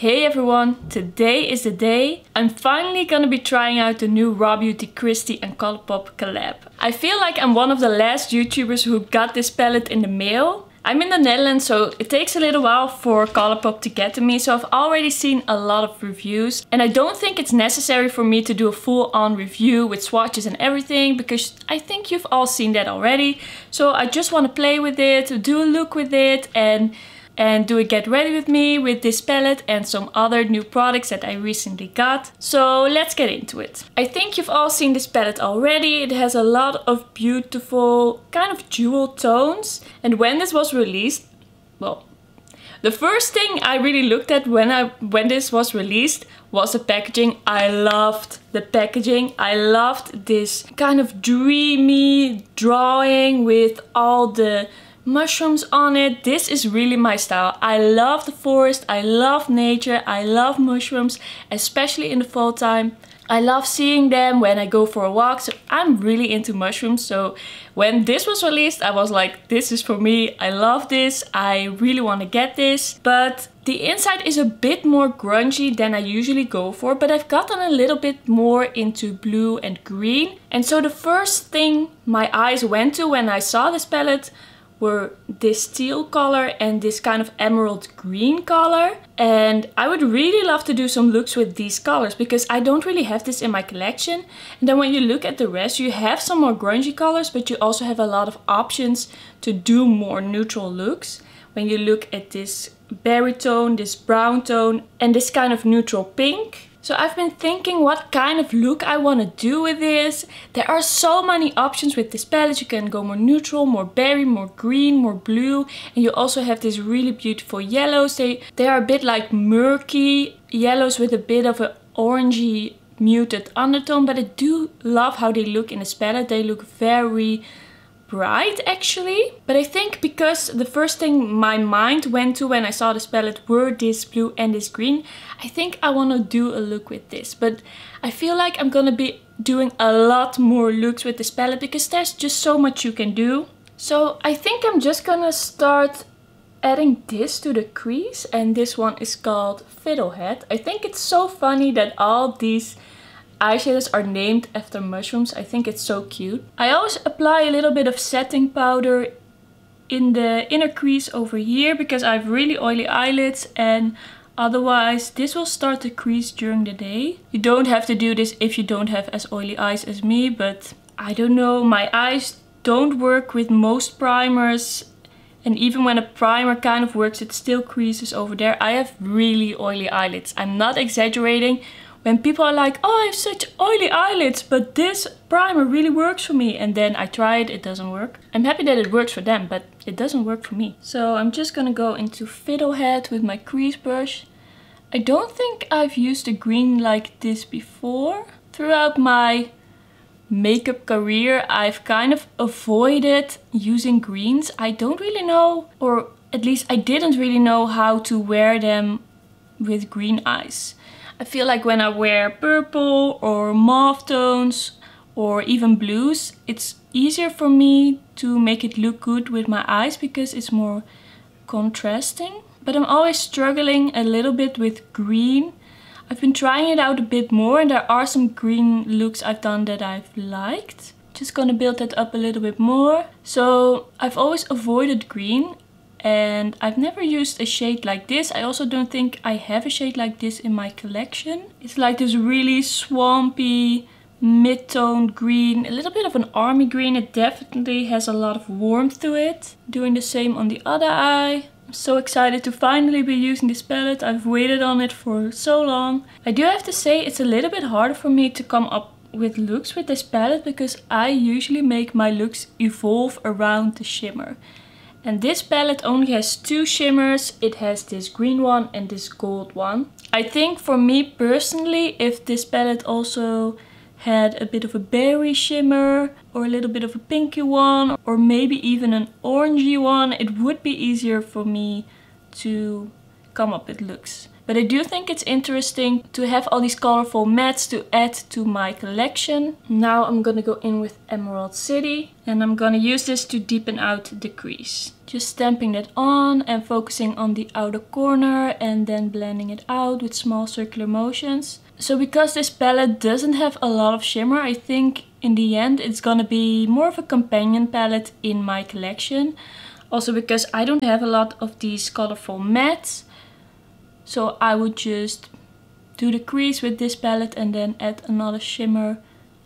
Hey everyone, today is the day. I'm finally gonna be trying out the new Raw Beauty Kristi and Colourpop collab. I feel like I'm one of the last YouTubers who got this palette in the mail. I'm in the Netherlands, so it takes a little while for Colourpop to get to me, so I've already seen a lot of reviews. And I don't think it's necessary for me to do a full-on review with swatches and everything, because I think you've all seen that already. So I just want to play with it, do a look with it, and do a get ready with me with this palette and some other new products that I recently got. So let's get into it. I think you've all seen this palette already. It has a lot of beautiful kind of jewel tones. And when this was released, well, the first thing I really looked at when this was released was the packaging. I loved the packaging. I loved this kind of dreamy drawing with all the mushrooms on it. This is really my style. I love the forest, I love nature, I love mushrooms, especially in the fall time. I love seeing them when I go for a walk, so I'm really into mushrooms. So when this was released, I was like, this is for me. I love this. I really want to get this. But the inside is a bit more grungy than I usually go for, but I've gotten a little bit more into blue and green. And so the first thing my eyes went to when I saw this palette were this teal color and this kind of emerald green color. And I would really love to do some looks with these colors because I don't really have this in my collection. And then when you look at the rest, you have some more grungy colors, but you also have a lot of options to do more neutral looks. When you look at this berry tone, this brown tone, and this kind of neutral pink. So I've been thinking what kind of look I want to do with this. There are so many options with this palette. You can go more neutral, more berry, more green, more blue. And you also have these really beautiful yellows. They are a bit like murky yellows with a bit of an orangey muted undertone. But I do love how they look in this palette. They look very bright actually. But I think because the first thing my mind went to when I saw this palette were this blue and this green, I think I want to do a look with this. But I feel like I'm gonna be doing a lot more looks with this palette because there's just so much you can do. So I think I'm just gonna start adding this to the crease, and this one is called Fiddlehead. I think it's so funny that all these eyeshadows are named after mushrooms. I think it's so cute. I always apply a little bit of setting powder in the inner crease over here because I have really oily eyelids, and otherwise this will start to crease during the day. You don't have to do this if you don't have as oily eyes as me, but I don't know, my eyes don't work with most primers. And even when a primer kind of works, it still creases over there. I have really oily eyelids. I'm not exaggerating. When people are like, oh, I have such oily eyelids, but this primer really works for me. And then I try it, it doesn't work. I'm happy that it works for them, but it doesn't work for me. So I'm just gonna go into Fiddlehead with my crease brush. I don't think I've used a green like this before. Throughout my makeup career, I've kind of avoided using greens. I don't really know, or at least I didn't really know how to wear them with green eyes. I feel like when I wear purple or mauve tones or even blues, it's easier for me to make it look good with my eyes because it's more contrasting. But I'm always struggling a little bit with green. I've been trying it out a bit more, and there are some green looks I've done that I've liked. Just gonna build that up a little bit more. So I've always avoided green. And I've never used a shade like this. I also don't think I have a shade like this in my collection. It's like this really swampy mid-toned green, a little bit of an army green. It definitely has a lot of warmth to it. Doing the same on the other eye. I'm so excited to finally be using this palette. I've waited on it for so long. I do have to say it's a little bit harder for me to come up with looks with this palette because I usually make my looks evolve around the shimmer. And this palette only has two shimmers. It has this green one and this gold one. I think for me personally, if this palette also had a bit of a berry shimmer or a little bit of a pinky one or maybe even an orangey one, it would be easier for me to come up with looks. But I do think it's interesting to have all these colorful mattes to add to my collection. Now I'm gonna go in with Emerald City and I'm gonna use this to deepen out the crease. Just stamping that on and focusing on the outer corner and then blending it out with small circular motions. So because this palette doesn't have a lot of shimmer, I think in the end it's gonna be more of a companion palette in my collection. Also because I don't have a lot of these colorful mattes. So I would just do the crease with this palette and then add another shimmer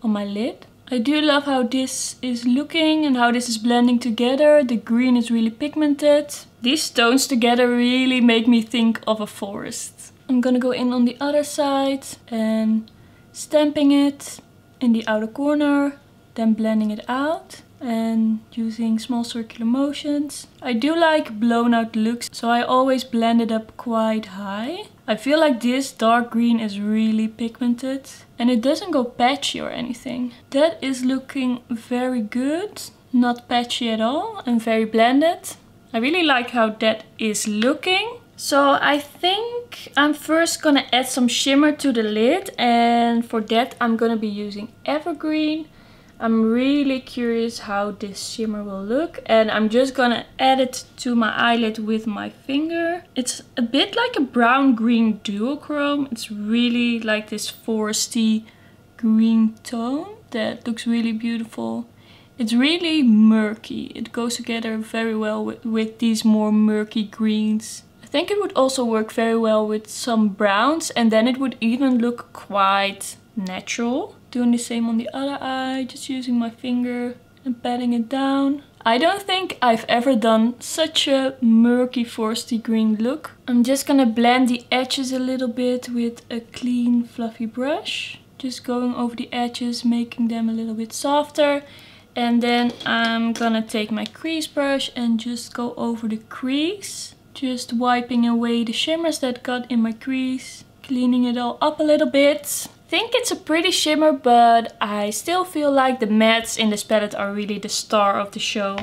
on my lid. I do love how this is looking and how this is blending together. The green is really pigmented. These tones together really make me think of a forest. I'm gonna go in on the other side and stamping it in the outer corner, then blending it out and using small circular motions. I do like blown out looks, so I always blend it up quite high. I feel like this dark green is really pigmented and it doesn't go patchy or anything. That is looking very good, not patchy at all and very blended. I really like how that is looking. So I think I'm first gonna add some shimmer to the lid, and for that I'm gonna be using Evergreen. I'm really curious how this shimmer will look, and I'm just gonna add it to my eyelid with my finger. It's a bit like a brown-green duochrome. It's really like this foresty green tone that looks really beautiful. It's really murky. It goes together very well with these more murky greens. I think it would also work very well with some browns, and then it would even look quite natural. Doing the same on the other eye, just using my finger and patting it down. I don't think I've ever done such a murky foresty green look. I'm just gonna blend the edges a little bit with a clean fluffy brush. Just going over the edges, making them a little bit softer. And then I'm gonna take my crease brush and just go over the crease. Just wiping away the shimmers that got in my crease. Cleaning it all up a little bit. I think it's a pretty shimmer, but I still feel like the mattes in this palette are really the star of the show.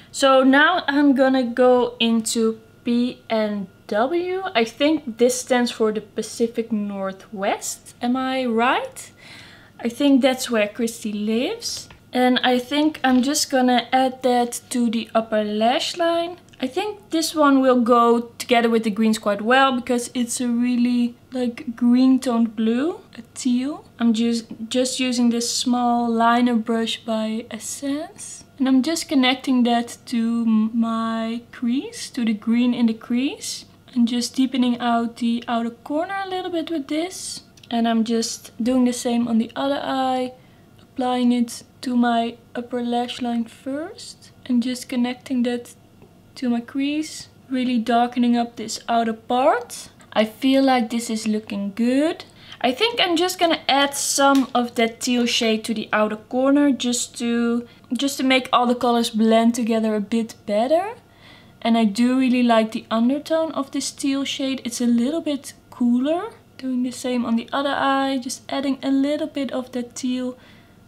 So now I'm gonna go into P&W. I think this stands for the Pacific Northwest. Am I right? I think that's where Kristi lives. And I think I'm just gonna add that to the upper lash line. I think this one will go together with the greens quite well because it's a really like green toned blue, a teal. I'm just using this small liner brush by Essence. And I'm just connecting that to my crease, to the green in the crease. And just deepening out the outer corner a little bit with this. And I'm just doing the same on the other eye. Applying it to my upper lash line first. And just connecting that to my crease, really darkening up this outer part. I feel like this is looking good. I think I'm just gonna add some of that teal shade to the outer corner just to make all the colors blend together a bit better. And I do really like the undertone of this teal shade. It's a little bit cooler. Doing the same on the other eye, just adding a little bit of that teal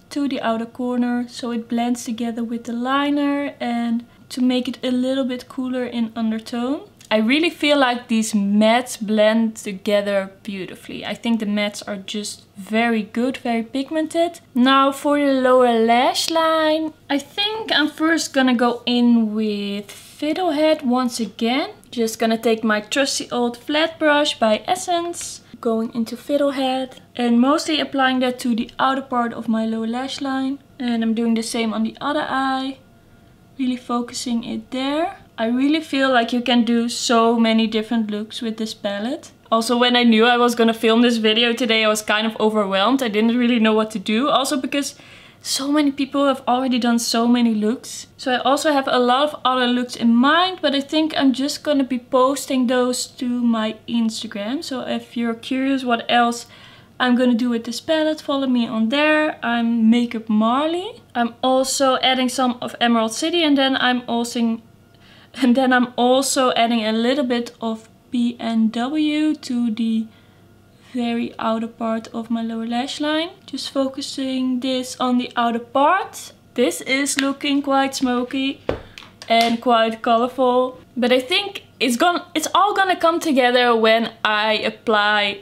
to the outer corner so it blends together with the liner and to make it a little bit cooler in undertone. I really feel like these mattes blend together beautifully. I think the mattes are just very good, very pigmented. Now for the lower lash line, I think I'm first gonna go in with Fiddlehead once again. Just gonna take my trusty old flat brush by Essence, going into Fiddlehead and mostly applying that to the outer part of my lower lash line. And I'm doing the same on the other eye. Really focusing it there. I really feel like you can do so many different looks with this palette. Also, when I knew I was gonna film this video today, I was kind of overwhelmed. I didn't really know what to do. Also because so many people have already done so many looks. So I also have a lot of other looks in mind, but I think I'm just gonna be posting those to my Instagram. So if you're curious what else I'm gonna do with this palette, follow me on there. I'm Makeup Marley. I'm also adding some of Emerald City, and then I'm also adding a little bit of P&W to the very outer part of my lower lash line. Just focusing this on the outer part. This is looking quite smoky and quite colorful, but I think it's all gonna come together when I apply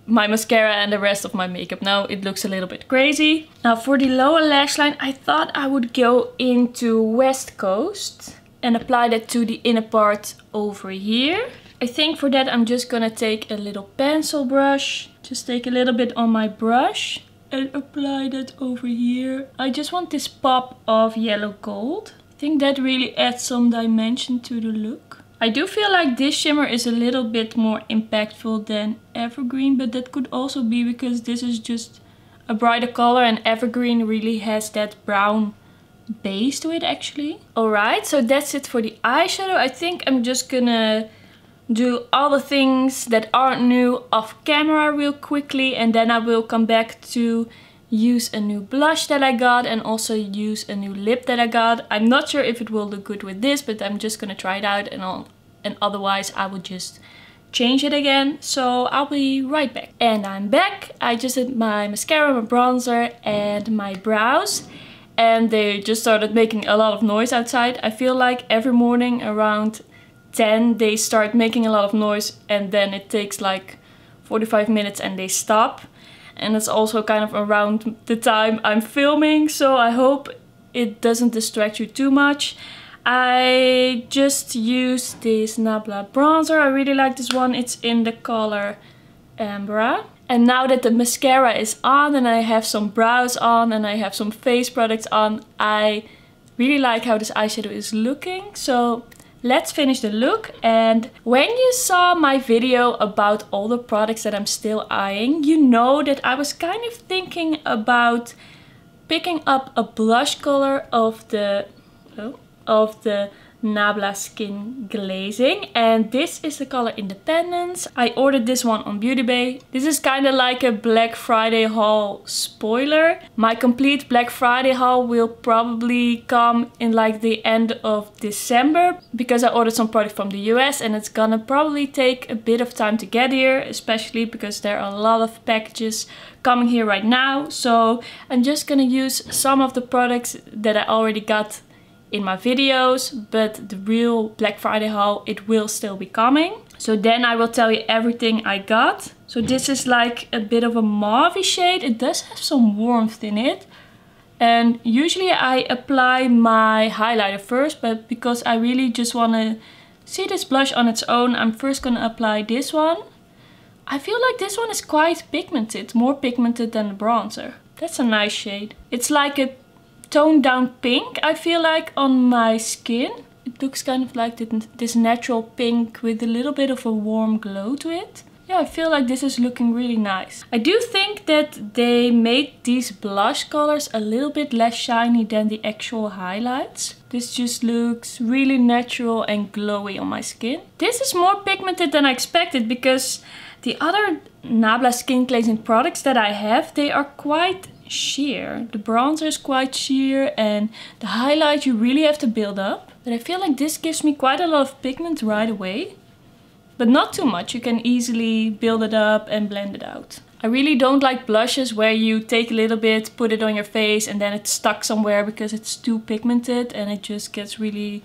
my mascara and the rest of my makeup. Now it looks a little bit crazy. Now for the lower lash line, I thought I would go into West Coast and apply that to the inner part over here. I think for that I'm just gonna take a little pencil brush, just take a little bit on my brush and apply that over here. I just want this pop of yellow gold. I think that really adds some dimension to the look. I do feel like this shimmer is a little bit more impactful than Evergreen, but that could also be because this is just a brighter color and Evergreen really has that brown base to it actually. Alright, so that's it for the eyeshadow. I think I'm just gonna do all the things that aren't new off camera real quickly, and then I will come back to use a new blush that I got and also use a new lip that I got. I'm not sure if it will look good with this, but I'm just gonna try it out, and otherwise I will just change it again. So I'll be right back. And I'm back. I just did my mascara, my bronzer and my brows, and they just started making a lot of noise outside. I feel like every morning around 10 they start making a lot of noise, and then it takes like 45 minutes and they stop. And it's also kind of around the time I'm filming, so I hope it doesn't distract you too much. I just used this Nabla bronzer. I really like this one. It's in the color Ambra. And now that the mascara is on and I have some brows on and I have some face products on, I really like how this eyeshadow is looking. So let's finish the look. And when you saw my video about all the products that I'm still eyeing, you know that I was kind of thinking about picking up a blush color of the Nabla Skin Glazing, and this is the color Independence. I ordered this one on Beauty Bay. This is kind of like a Black Friday haul spoiler. My complete Black Friday haul will probably come in like the end of December, because I ordered some product from the US and it's gonna probably take a bit of time to get here, especially because there are a lot of packages coming here right now. So I'm just gonna use some of the products that I already got in my videos, but the real Black Friday haul, it will still be coming. So then I will tell you everything I got. So this is like a bit of a mauve shade. It does have some warmth in it. And usually I apply my highlighter first, but because I really just want to see this blush on its own, I'm first gonna apply this one. I feel like this one is quite pigmented, more pigmented than the bronzer. That's a nice shade. It's like a toned down pink, I feel like, on my skin. It looks kind of like this natural pink with a little bit of a warm glow to it. Yeah, I feel like this is looking really nice. I do think that they made these blush colors a little bit less shiny than the actual highlights. This just looks really natural and glowy on my skin. This is more pigmented than I expected, because the other Nabla Skin Glazing products that I have, they are quite sheer. The bronzer is quite sheer and the highlight you really have to build up. But I feel like this gives me quite a lot of pigment right away. But not too much, you can easily build it up and blend it out. I really don't like blushes where you take a little bit, put it on your face and then it's stuck somewhere because it's too pigmented and it just gets really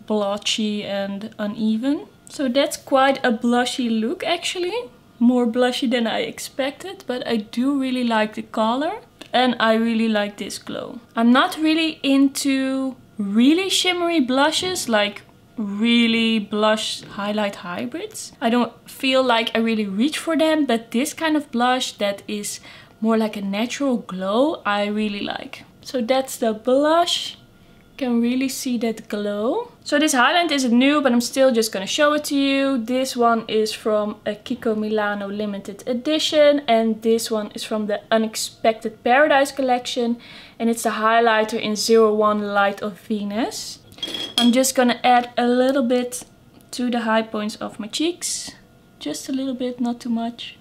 blotchy and uneven. So that's quite a blushy look actually. More blushy than I expected, but I do really like the color. And I really like this glow. I'm not really into really shimmery blushes, like really blush highlight hybrids. I don't feel like I really reach for them, but this kind of blush that is more like a natural glow, I really like. So that's the blush. You can really see that glow. So this highlight isn't new, but I'm still just gonna show it to you. This one is from a Kiko Milano limited edition, and this one is from the Unexpected Paradise collection, and it's the highlighter in 01 Light of Venus. I'm just gonna add a little bit to the high points of my cheeks. Just a little bit, not too much.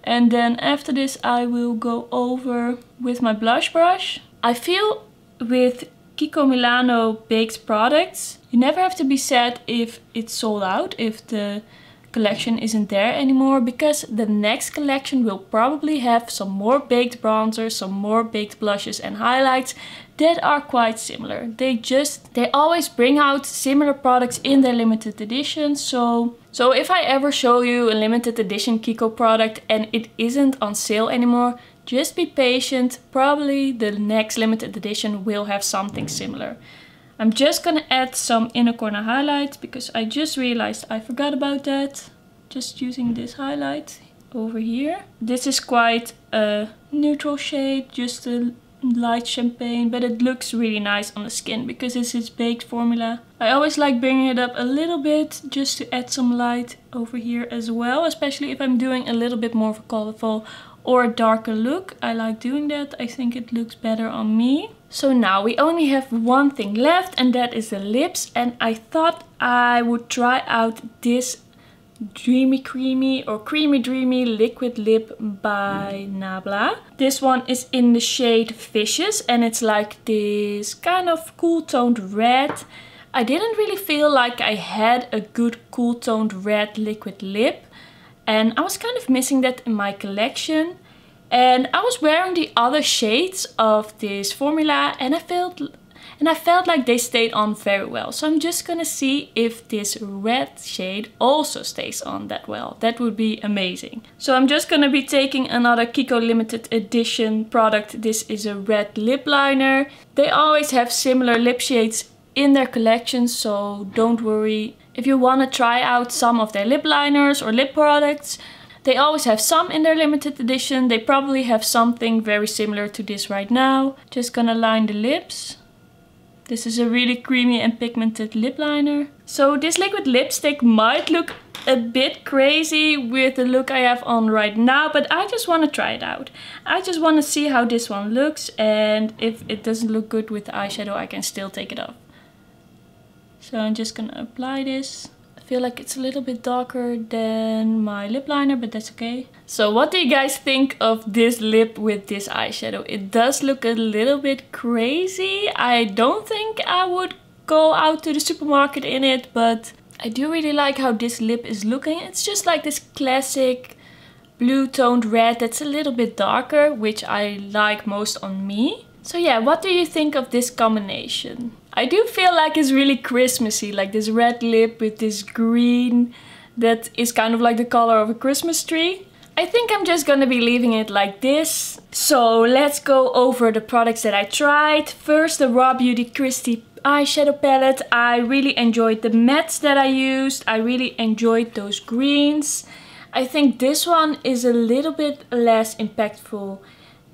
And then after this I will go over with my blush brush. I feel with Kiko Milano baked products, you never have to be sad if it's sold out, if the collection isn't there anymore, because the next collection will probably have some more baked bronzers, some more baked blushes and highlights that are quite similar. They always bring out similar products in their limited edition. So if I ever show you a limited edition Kiko product and it isn't on sale anymore, just be patient. Probably the next limited edition will have something similar. I'm just gonna add some inner corner highlights because I just realized I forgot about that. Just using this highlight over here. This is quite a neutral shade, just a light champagne, but it looks really nice on the skin because this is baked formula. I always like bringing it up a little bit just to add some light over here as well, especially if I'm doing a little bit more of a colorful or a darker look. I like doing that. I think it looks better on me. So now we only have one thing left, and that is the lips. And I thought I would try out this Dreamy Creamy or Creamy Dreamy liquid lip by Nabla. This one is in the shade Fishes and it's like this kind of cool toned red. I didn't really feel like I had a good cool toned red liquid lip, and I was kind of missing that in my collection. And I was wearing the other shades of this formula and I felt like they stayed on very well. So I'm just gonna see if this red shade also stays on that well. That would be amazing. So I'm just gonna be taking another Kiko limited edition product. This is a red lip liner. They always have similar lip shades in their collection, so don't worry. If you wanna try out some of their lip liners or lip products, they always have some in their limited edition. They probably have something very similar to this right now. Just gonna line the lips. This is a really creamy and pigmented lip liner. So this liquid lipstick might look a bit crazy with the look I have on right now, but I just want to try it out. I just want to see how this one looks, and if it doesn't look good with the eyeshadow, I can still take it off. So I'm just gonna apply this. I feel like it's a little bit darker than my lip liner, but that's okay. So what do you guys think of this lip with this eyeshadow? It does look a little bit crazy. I don't think I would go out to the supermarket in it, but I do really like how this lip is looking. It's just like this classic blue toned red that's a little bit darker, which I like most on me. So yeah, what do you think of this combination? I do feel like it's really Christmassy, like this red lip with this green that is kind of like the color of a Christmas tree. I think I'm just gonna be leaving it like this. So let's go over the products that I tried. First, the Raw Beauty Kristi eyeshadow palette. I really enjoyed the mattes that I used. I really enjoyed those greens. I think this one is a little bit less impactful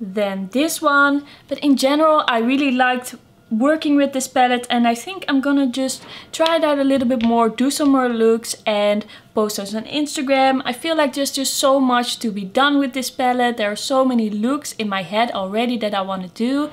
than this one, but in general I really liked working with this palette, and I think I'm gonna just try it out a little bit more, do some more looks and post those on Instagram. I feel like there's just so much to be done with this palette. There are so many looks in my head already that I want to do,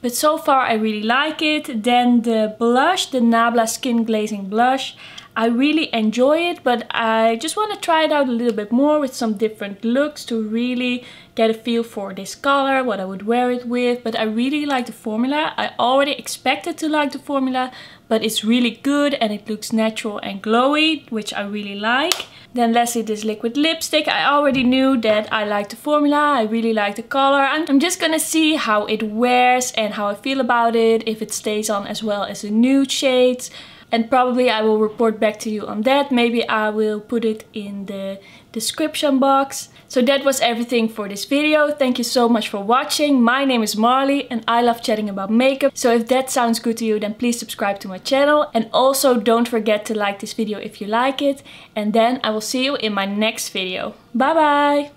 but so far I really like it. Then the blush, the Nabla Skin Glazing blush, I really enjoy it, but I just want to try it out a little bit more with some different looks to really get a feel for this color, what I would wear it with. But I really like the formula. I already expected to like the formula, but it's really good and it looks natural and glowy, which I really like. Then lastly, this liquid lipstick. I already knew that I like the formula. I really like the color. I'm just gonna see how it wears and how I feel about it, if it stays on as well as the nude shades. And probably I will report back to you on that. Maybe I will put it in the description box. So that was everything for this video. Thank you so much for watching. My name is Marley and I love chatting about makeup. So if that sounds good to you, then please subscribe to my channel. And also don't forget to like this video if you like it. And then I will see you in my next video. Bye bye!